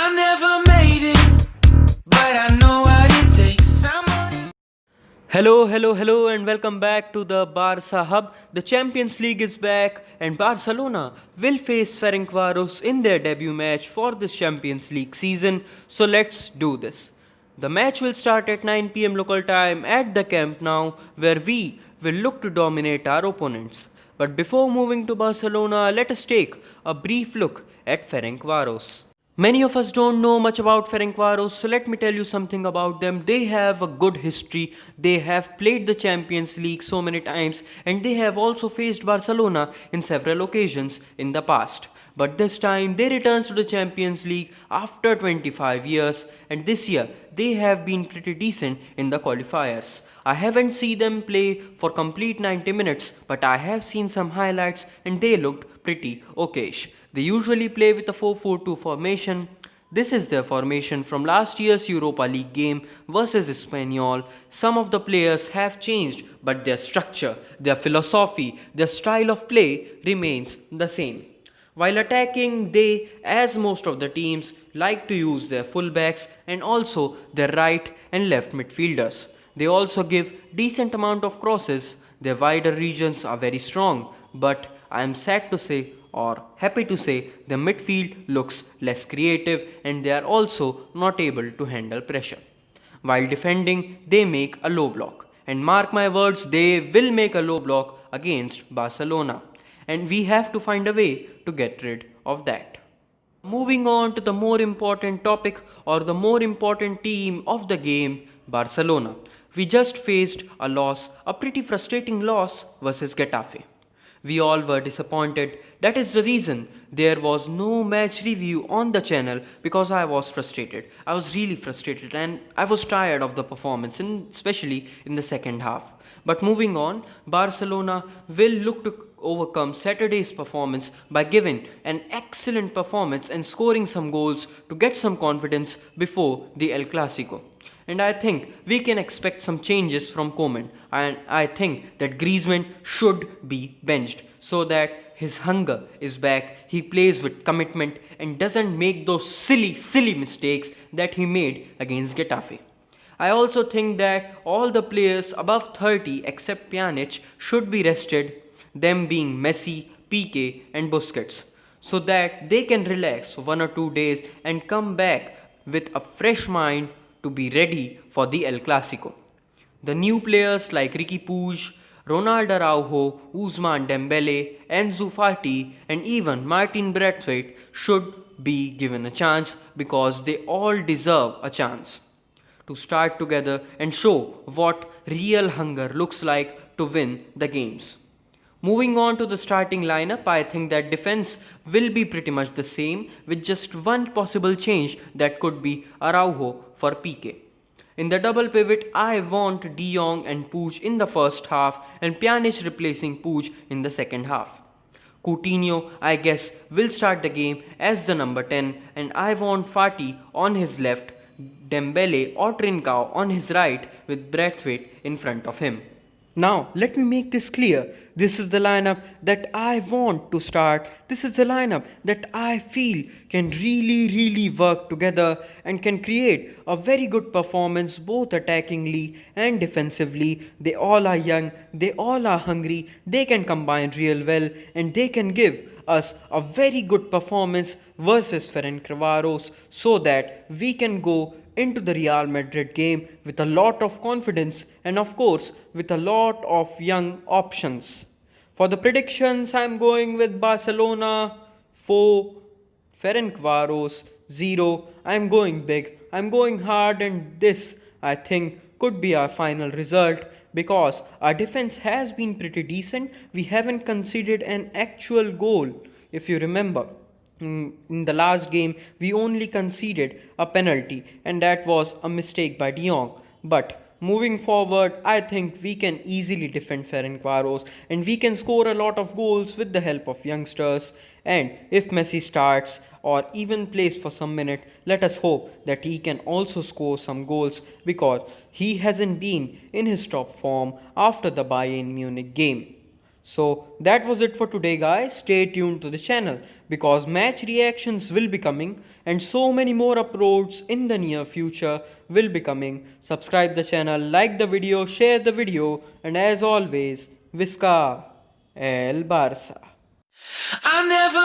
I never made it, but I know what it takes. Hello, and welcome back to the Barca Hub. The Champions League is back, and Barcelona will face Ferencvaros in their debut match for this Champions League season. So let's do this. The match will start at 9 pm local time at the Camp Nou, where we will look to dominate our opponents. But before moving to Barcelona, let us take a brief look at Ferencvaros. Many of us don't know much about Ferencvaros, so let me tell you something about them. They have a good history. They have played the Champions League so many times, and they have also faced Barcelona in several occasions in the past. But this time they return to the Champions League after 25 years, and this year they have been pretty decent in the qualifiers. I haven't seen them play for complete 90 minutes, but I have seen some highlights and they looked pretty okayish. They usually play with a 4-4-2 formation. This is their formation from last year's Europa League game versus Espanyol. Some of the players have changed, but their structure, their philosophy, their style of play remains the same. While attacking, they, as most of the teams, like to use their fullbacks and also their right and left midfielders. They also give decent amount of crosses. Their wider regions are very strong, but I am sad to say or happy to say the midfield looks less creative and they are also not able to handle pressure. While defending, they make a low block. And mark my words, they will make a low block against Barcelona. And we have to find a way to get rid of that. Moving on to the more important topic or the more important team of the game, Barcelona. We just faced a loss, a pretty frustrating loss versus Getafe. We all were disappointed. That is the reason there was no match review on the channel because I was frustrated. I was really frustrated and I was tired of the performance, and especially in the second half. But moving on, Barcelona will look to overcome Saturday's performance by giving an excellent performance and scoring some goals to get some confidence before the El Clasico. And I think we can expect some changes from Koeman. And I think that Griezmann should be benched so that his hunger is back. He plays with commitment and doesn't make those silly mistakes that he made against Getafe. I also think that all the players above 30 except Pjanic should be rested, them being Messi, Piqué and Busquets, so that they can relax for 1 or 2 days and come back with a fresh mind to be ready for the El Clasico. The new players like Ricky Puig, Ronald Araujo, Ousmane Dembele, Enzo Fati and even Martin Braithwaite should be given a chance because they all deserve a chance to start together and show what real hunger looks like to win the games. Moving on to the starting lineup, I think that defense will be pretty much the same with just one possible change that could be Araujo for Piqué. In the double pivot, I want De Jong and Puig in the first half and Pjanic replacing Puig in the second half. Coutinho, I guess, will start the game as the number 10 and I want Fati on his left, Dembele or Trincao on his right with Braithwaite in front of him. Now, let me make this clear. This is the lineup that I want to start. This is the lineup that I feel can really work together and can create a very good performance both attackingly and defensively. They all are young, they all are hungry, they can combine real well and they can give us a very good performance versus Ferencvaros so that we can go into the Real Madrid game with a lot of confidence and of course with a lot of young options. For the predictions, I'm going with Barcelona 4, Ferencvaros 0. I'm going big, I'm going hard, and this I think could be our final result because our defense has been pretty decent. We haven't conceded an actual goal, if you remember. In the last game, we only conceded a penalty, and that was a mistake by De Jong. But moving forward, I think we can easily defend Ferencvaros and we can score a lot of goals with the help of youngsters. And if Messi starts or even plays for some minute, let us hope that he can also score some goals because he hasn't been in his top form after the Bayern Munich game. So that was it for today, guys. Stay tuned to the channel because match reactions will be coming and so many more uploads in the near future will be coming. Subscribe the channel, like the video, share the video, and as always, Visca El Barça. I'm never